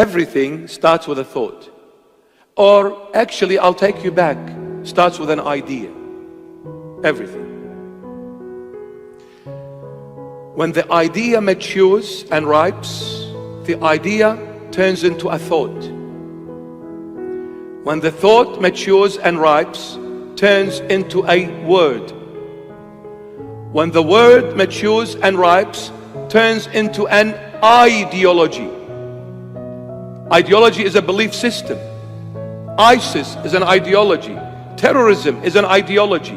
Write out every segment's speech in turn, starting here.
Everything starts with a thought. Or actually, I'll take you back. Starts with an idea. Everything. When the idea matures and ripes, the idea turns into a thought. When the thought matures and ripes, turns into a word. When the word matures and ripes, turns into an ideology. Ideology is a belief system. ISIS is an ideology. Terrorism is an ideology.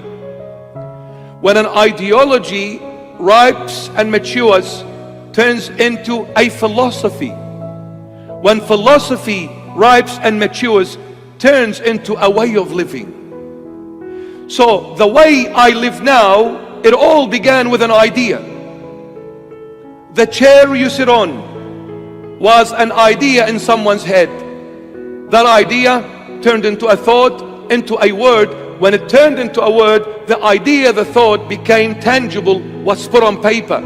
When an ideology ripes and matures, turns into a philosophy. When philosophy ripes and matures, turns into a way of living. So the way I live now, it all began with an idea. The chair you sit on was an idea in someone's head. That idea turned into a thought, into a word. When it turned into a word, the idea, the thought became tangible, was put on paper.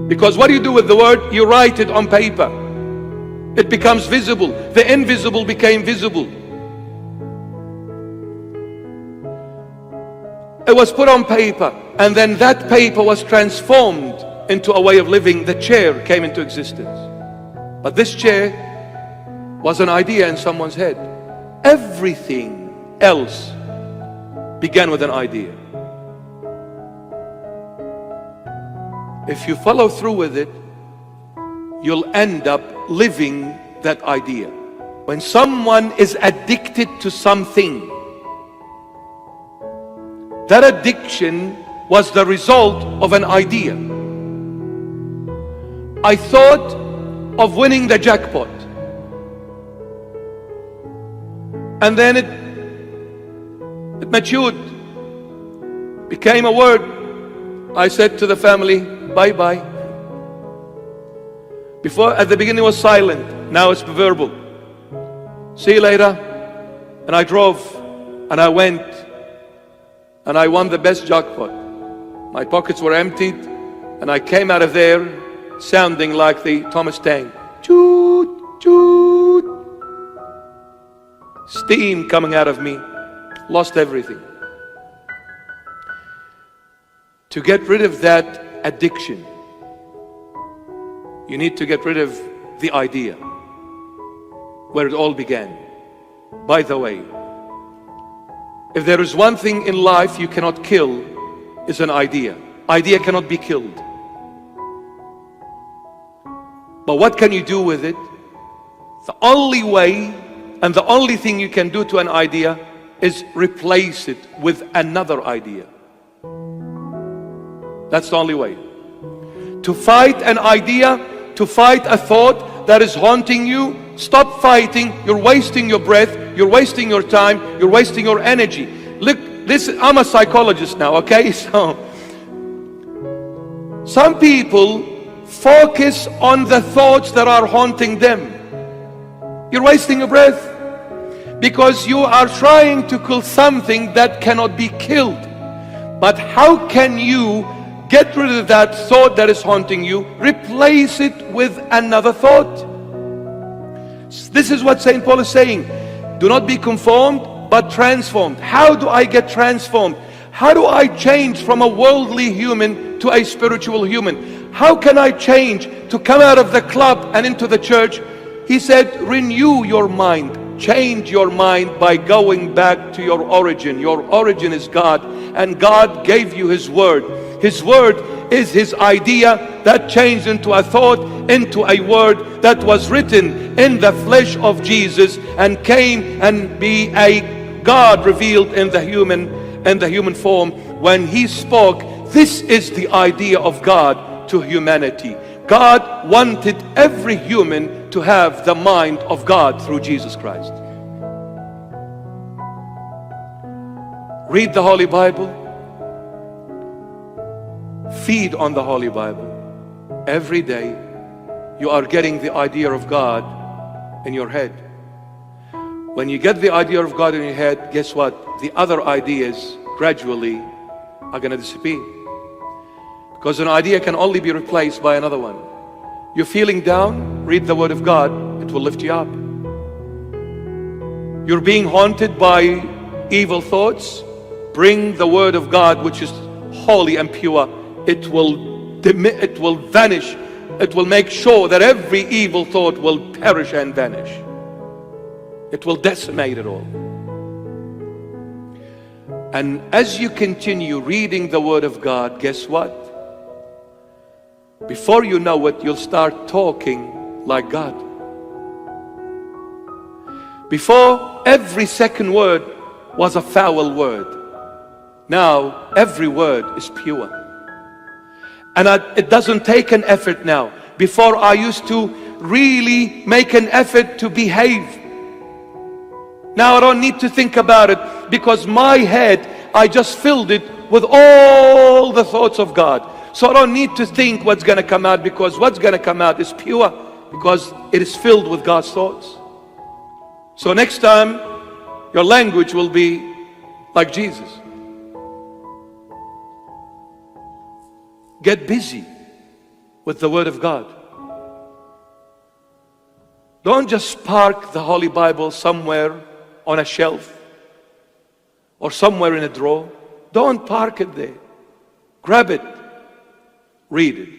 Because what do you do with the word? You write it on paper. It becomes visible. The invisible became visible. It was put on paper, and then that paper was transformed into a way of living. The chair came into existence. But this chair was an idea in someone's head. Everything else began with an idea. If you follow through with it, you'll end up living that idea. When someone is addicted to something, that addiction was the result of an idea. I thought of winning the jackpot, and then it matured, became a word. I said to the family, bye-bye. Before, at the beginning it was silent, now it's verbal. See you later. And I drove, and I went, and I won the best jackpot. My pockets were emptied, and I came out of there sounding like the Thomas Tank. Toot, toot. Steam coming out of me. Lost everything. To get rid of that addiction, you need to get rid of the idea, where it all began. By the way, if there is one thing in life you cannot kill, it's an idea. Idea cannot be killed. But what can you do with it? The only way and the only thing you can do to an idea is replace it with another idea. That's the only way. To fight an idea, to fight a thought that is haunting you, stop fighting. You're wasting your breath, you're wasting your time, you're wasting your energy. Look, I'm a psychologist now, okay? So some people focus on the thoughts that are haunting them. You're wasting your breath, because you are trying to kill something that cannot be killed. But how can you get rid of that thought that is haunting you? Replace it with another thought. This is what St. Paul is saying. Do not be conformed, but transformed. How do I get transformed? How do I change from a worldly human to a spiritual human? How can I change to come out of the club and into the church? He said, renew your mind. Change your mind by going back to your origin. Your origin is God, and God gave you His word. His word is His idea that changed into a thought, into a word that was written in the flesh of Jesus and came and be a God revealed in the human form. When He spoke, this is the idea of God to humanity. God wanted every human to have the mind of God through Jesus Christ. Read the Holy Bible. Feed on the Holy Bible. Every day you are getting the idea of God in your head. When you get the idea of God in your head, guess what? The other ideas gradually are going to disappear. Because an idea can only be replaced by another one. You're feeling down? read the Word of God, it will lift you up. You're being haunted by evil thoughts, bring the Word of God, which is holy and pure. It will vanish. It will make sure that every evil thought will perish and vanish. It will decimate it all. And as you continue reading the Word of God, guess what? Before you know it, you'll start talking like God. Before, every second word was a foul word. Now, every word is pure. And it doesn't take an effort now. Before, I used to really make an effort to behave. Now I don't need to think about it, because my head, I just filled it with all the thoughts of God. So I don't need to think what's going to come out, because what's going to come out is pure, because it is filled with God's thoughts. So next time, your language will be like Jesus. Get busy with the Word of God. Don't just park the Holy Bible somewhere on a shelf or somewhere in a drawer. Don't park it there. Grab it. Read it.